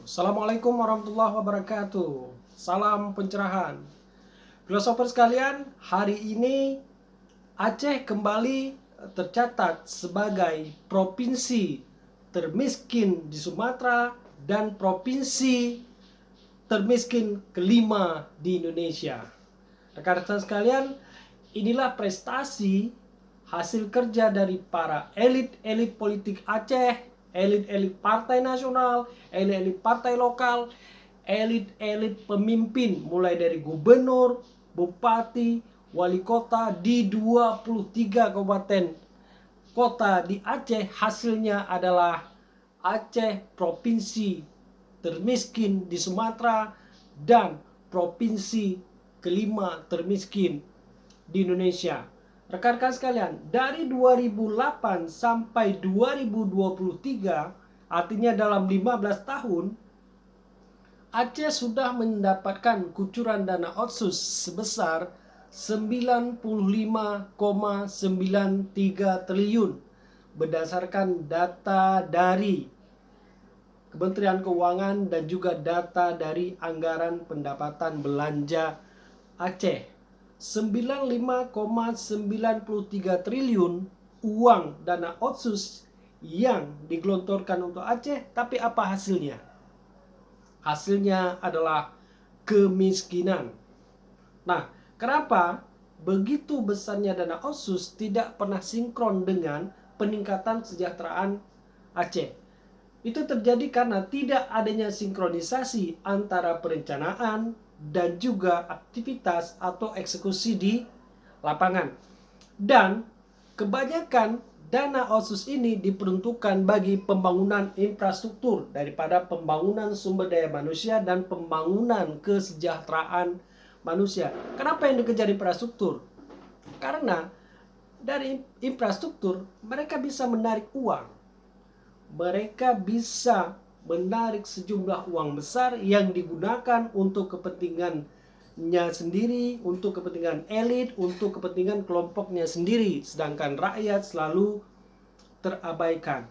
Assalamualaikum warahmatullahi wabarakatuh. Salam pencerahan. Filosofer sekalian, hari ini Aceh kembali tercatat sebagai provinsi termiskin di Sumatera dan provinsi termiskin kelima di Indonesia. Rekan-rekan sekalian, inilah prestasi hasil kerja dari para elit-elit politik Aceh, elit-elit partai nasional, elit-elit partai lokal, elit-elit pemimpin mulai dari gubernur, bupati, wali kota di 23 kabupaten kota di Aceh. Hasilnya adalah Aceh provinsi termiskin di Sumatera dan provinsi kelima termiskin di Indonesia. Rekan-rekan sekalian, dari 2008 sampai 2023, artinya dalam 15 tahun, Aceh sudah mendapatkan kucuran dana otsus sebesar 95,93 triliun berdasarkan data dari Kementerian Keuangan dan juga data dari Anggaran Pendapatan Belanja Aceh. 95,93 triliun uang dana otsus yang digelontorkan untuk Aceh, tapi apa hasilnya? Hasilnya adalah kemiskinan. Nah, kenapa begitu besarnya dana otsus tidak pernah sinkron dengan peningkatan kesejahteraan Aceh? Itu terjadi karena tidak adanya sinkronisasi antara perencanaan dan juga aktivitas atau eksekusi di lapangan. Dan kebanyakan dana otsus ini diperuntukkan bagi pembangunan infrastruktur daripada pembangunan sumber daya manusia dan pembangunan kesejahteraan manusia. Kenapa yang dikejar infrastruktur? Karena dari infrastruktur mereka bisa menarik uang. Mereka bisa menarik sejumlah uang besar yang digunakan untuk kepentingannya sendiri, untuk kepentingan elit, untuk kepentingan kelompoknya sendiri, sedangkan rakyat selalu terabaikan.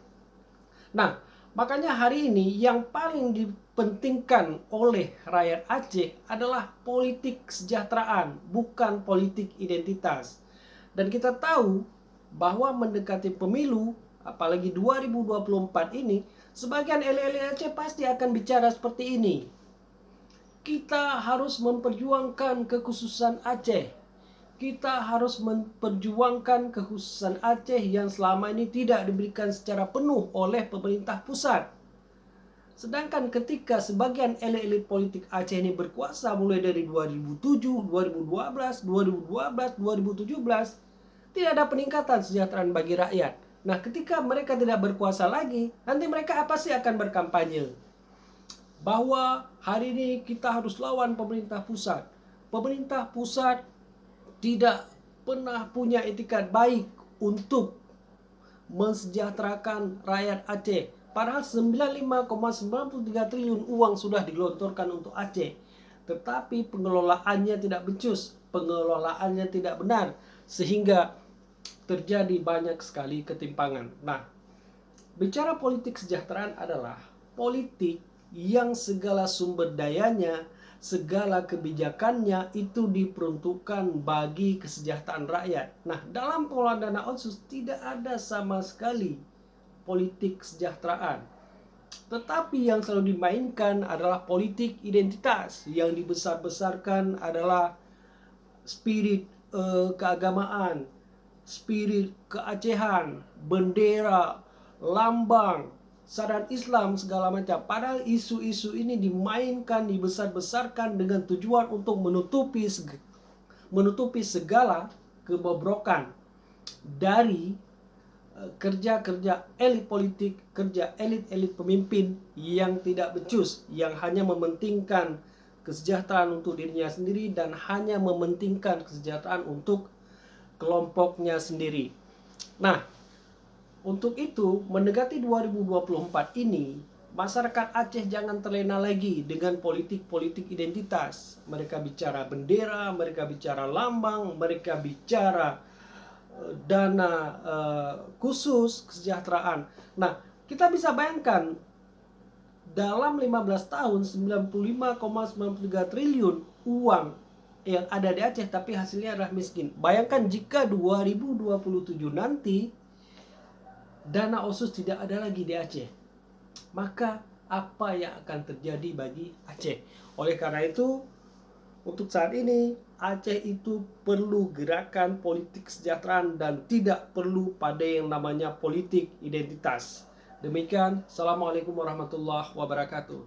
Nah, makanya hari ini yang paling dipentingkan oleh rakyat Aceh adalah politik kesejahteraan, bukan politik identitas. Dan kita tahu bahwa mendekati pemilu, apalagi 2024 ini, sebagian elit-elit Aceh pasti akan bicara seperti ini. Kita harus memperjuangkan kekhususan Aceh. Kita harus memperjuangkan kekhususan Aceh yang selama ini tidak diberikan secara penuh oleh pemerintah pusat. Sedangkan ketika sebagian elit-elit politik Aceh ini berkuasa mulai dari 2007, 2012, 2012, 2017, tidak ada peningkatan kesejahteraan bagi rakyat. Nah, ketika mereka tidak berkuasa lagi, nanti mereka apa sih akan berkampanye? Bahwa hari ini kita harus lawan pemerintah pusat. Pemerintah pusat tidak pernah punya etikat baik untuk mensejahterakan rakyat Aceh. Padahal 95,93 triliun uang sudah digelontorkan untuk Aceh. Tetapi pengelolaannya tidak becus, pengelolaannya tidak benar, sehingga terjadi banyak sekali ketimpangan. Nah, bicara politik kesejahteraan adalah politik yang segala sumber dayanya, segala kebijakannya itu diperuntukkan bagi kesejahteraan rakyat. Nah, dalam pengelolaan dana otsus tidak ada sama sekali politik kesejahteraan. Tetapi yang selalu dimainkan adalah politik identitas. Yang dibesar-besarkan adalah spirit keagamaan, spirit keacehan, bendera, lambang, syariat Islam, segala macam. Padahal isu-isu ini dimainkan, dibesar-besarkan dengan tujuan untuk menutupi segala kebobrokan dari kerja-kerja elit politik, kerja elit-elit pemimpin yang tidak becus, yang hanya mementingkan kesejahteraan untuk dirinya sendiri dan hanya mementingkan kesejahteraan untuk kelompoknya sendiri. Nah, untuk itu mendekati 2024 ini, masyarakat Aceh jangan terlena lagi dengan politik-politik identitas. Mereka bicara bendera, mereka bicara lambang, mereka bicara dana khusus kesejahteraan. Nah, kita bisa bayangkan dalam 15 tahun 95,93 triliun uang yang ada di Aceh tapi hasilnya adalah miskin. Bayangkan jika 2027 nanti dana OSUS tidak ada lagi di Aceh, maka apa yang akan terjadi bagi Aceh? Oleh karena itu, untuk saat ini Aceh itu perlu gerakan politik kesejahteraan dan tidak perlu pada yang namanya politik identitas. Demikian, Assalamualaikum warahmatullahi wabarakatuh.